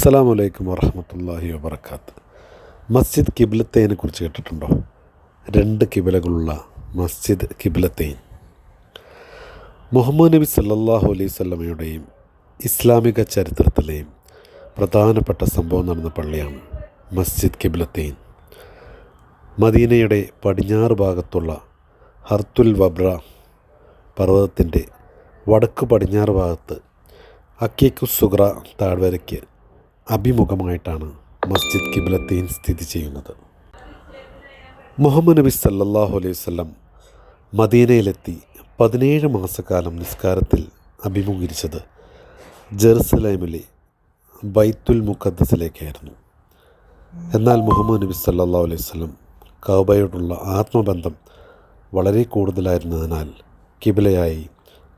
അസ്സലാമു അലൈക്കും വറഹ്മത്തുള്ളാഹി വബറകാത്ത്. മസ്ജിദ് കിബ്ലത്തൈനെ കുറിച്ച് കേട്ടിട്ടുണ്ടോ? 2 കിബിലകളുള്ള മസ്ജിദ് കിബ്ലത്തൈൻ മുഹമ്മദ് നബി സല്ലല്ലാഹു അലൈഹി വസല്ലമയുടെയും ഇസ്ലാമിക ചരിത്രത്തിലെയും പ്രധാനപ്പെട്ട സംഭവം നടന്ന പള്ളിയാണ് മസ്ജിദ് കിബ്ലത്തൈൻ. മദീനയുടെ പടിഞ്ഞാറ് ഭാഗത്തുള്ള ഹർത്തുൽ വബ്ര പർവ്വതത്തിൻ്റെ വടക്ക് പടിഞ്ഞാറ് ഭാഗത്ത് അക്കീഖുസ് സുഗ്ര താഴ്വരയ്ക്ക് അഭിമുഖമായിട്ടാണ് മസ്ജിദ് കിബ്ലത്തൈൻ സ്ഥിതി ചെയ്യുന്നത്. മുഹമ്മദ് നബി സല്ലല്ലാഹു അലൈഹി വസല്ലം മദീനയിലെത്തി 17 മാസക്കാലം നിസ്കാരത്തിൽ അഭിമുഖീകരിച്ചത് ജെറുസലേമിലെ ബൈത്തുൽ മുഖദ്ദസിലേക്കായിരുന്നു. എന്നാൽ മുഹമ്മദ് നബി സല്ലല്ലാഹു അലൈഹി വസല്ലം കഅബയോടുള്ള ആത്മബന്ധം വളരെ കൂടുതലായിരുന്നതിനാൽ കിബിലയായി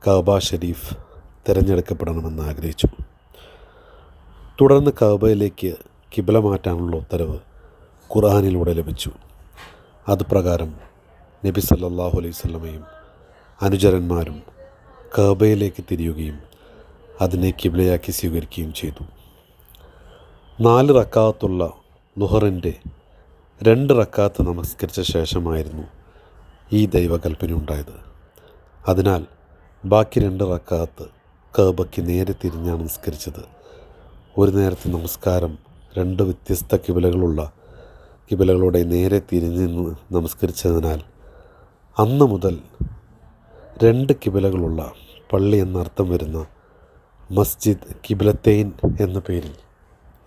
കഅബ ഷരീഫ് തിരഞ്ഞെടുക്കപ്പെടണമെന്ന് ആഗ്രഹിച്ചു. തുടർന്ന് കഅബയിലേക്ക് കിബില മാറ്റാനുള്ള ഉത്തരവ് ഖുർആനിലൂടെ ലഭിച്ചു. അതുപ്രകാരം നബി സല്ലല്ലാഹു അലൈഹി വസല്ലമയും അനുചരന്മാരും കഅബയിലേക്ക് തിരിയുകയും അതിനെ കിബിലയാക്കി സ്വീകരിക്കുകയും ചെയ്തു. 4 റക്അത്തുള്ള ളുഹറിൻ്റെ 2 റക്അത്ത് നമസ്കരിച്ച ശേഷമായിരുന്നു ഈ ദൈവകൽപ്പന ഉണ്ടായത്. അതിനാൽ ബാക്കി 2 റക്അത്ത് കഅബയ്ക്ക് നേരെ തിരിഞ്ഞാണ് നിസ്കരിച്ചത്. ഒരു നേരത്തെ നമസ്കാരം 2 വ്യത്യസ്ത കിബിലകളുടെ നേരെ തിരിഞ്ഞ് നമസ്കരിച്ചതിനാൽ അന്ന് മുതൽ 2 കിബിലകളുള്ള പള്ളി എന്നർത്ഥം വരുന്ന മസ്ജിദ് കിബ്ലത്തൈൻ എന്ന പേരിൽ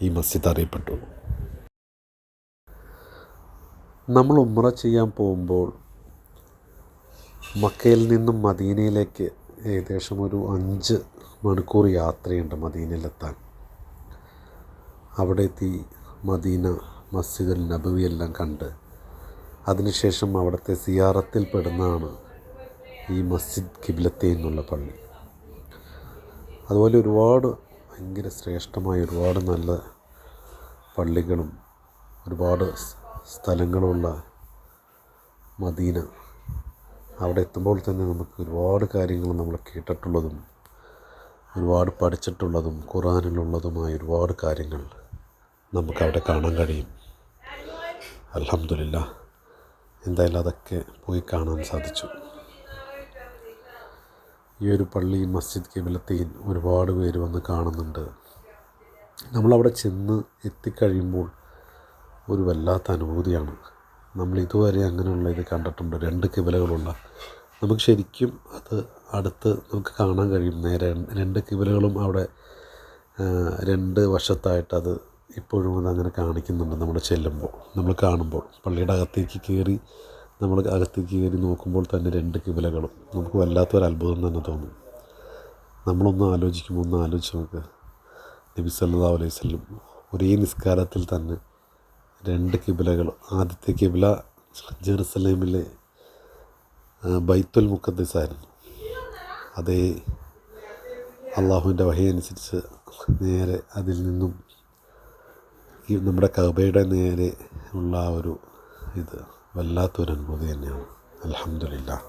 ഈ മസ്ജിദ് അറിയപ്പെട്ടു. നമ്മൾ ഉംറ ചെയ്യാൻ പോകുമ്പോൾ മക്കയിൽ നിന്നും മദീനയിലേക്ക് ഏകദേശം ഒരു 5 മണിക്കൂർ യാത്രയുണ്ട് മദീനയിലെത്താൻ. അവിടെ എത്തി മദീന മസ്ജിദുൽ നബവി എല്ലാം കണ്ട് അതിനുശേഷം അവിടുത്തെ സിയാറത്തിൽ പെടുന്നതാണ് ഈ മസ്ജിദ് കിബ്ലത്തൈൻ എന്നുള്ള പള്ളി. അതുപോലെ ഒരുപാട് ഭയങ്കര ശ്രേഷ്ഠമായ ഒരുപാട് നല്ല പള്ളികളും ഒരുപാട് സ്ഥലങ്ങളുള്ള മദീന. അവിടെ എത്തുമ്പോൾ തന്നെ നമുക്ക് ഒരുപാട് കാര്യങ്ങൾ നമ്മൾ കേട്ടിട്ടുള്ളതും ഒരുപാട് പഠിച്ചിട്ടുള്ളതും ഖുർആനിലുള്ളതുമായ ഒരുപാട് കാര്യങ്ങൾ നമുക്കവിടെ കാണാൻ കഴിയും. അൽഹംദുലില്ലാഹ്, എന്തായാലും അതൊക്കെ പോയി കാണാൻ സാധിച്ചു. ഈ ഒരു പള്ളി മസ്ജിദ് കിബ്ലത്തൈൻ ഒരുപാട് പേര് വന്ന് കാണുന്നുണ്ട്. നമ്മളവിടെ ചെന്ന് എത്തിക്കഴിയുമ്പോൾ ഒരു വല്ലാത്ത അനുഭൂതിയാണ്. നമ്മൾ ഇതുവരെ അങ്ങനെയുള്ള ഇത് കണ്ടിട്ടുണ്ട്, 2 കിബിലകളുള്ള. നമുക്ക് ശരിക്കും അത് അടുത്ത് നമുക്ക് കാണാൻ കഴിയും. നേരെ 2 കിബിലകളും അവിടെ 2 വശത്തായിട്ട് അത് ഇപ്പോഴും അതങ്ങനെ കാണിക്കുന്നുണ്ട്. നമ്മൾ ചെല്ലുമ്പോൾ നമ്മൾ കാണുമ്പോൾ പള്ളിയുടെ അകത്തേക്ക് കയറി നമ്മൾ അകത്തേക്ക് കയറി നോക്കുമ്പോൾ തന്നെ 2 കിബിലകളും നമുക്ക് വല്ലാത്തൊരു അത്ഭുതം തന്നെ തോന്നും. നമ്മളൊന്ന് ആലോചിച്ച് നോക്ക്, നബി സല്ലല്ലാഹു അലൈഹി വസല്ലം ഒരേ നിസ്കാരത്തിൽ തന്നെ 2 കിബിലകൾ. ആദ്യത്തെ കിബില ജെറുസലേമിലെ ബൈത്തുൽ മുഖദ്ദസ് ആയിരുന്നു. അതേ അള്ളാഹുവിൻ്റെ വഹി അനുസരിച്ച് നേരെ അതിൽ നിന്നും ഈ നമ്മുടെ കഅബയുടെ നേരെ ഉള്ള ആ ഒരു ഇത് വല്ലാത്തൊരു അനുഭൂതി തന്നെയാണ്. അൽഹംദുലില്ലാഹ്.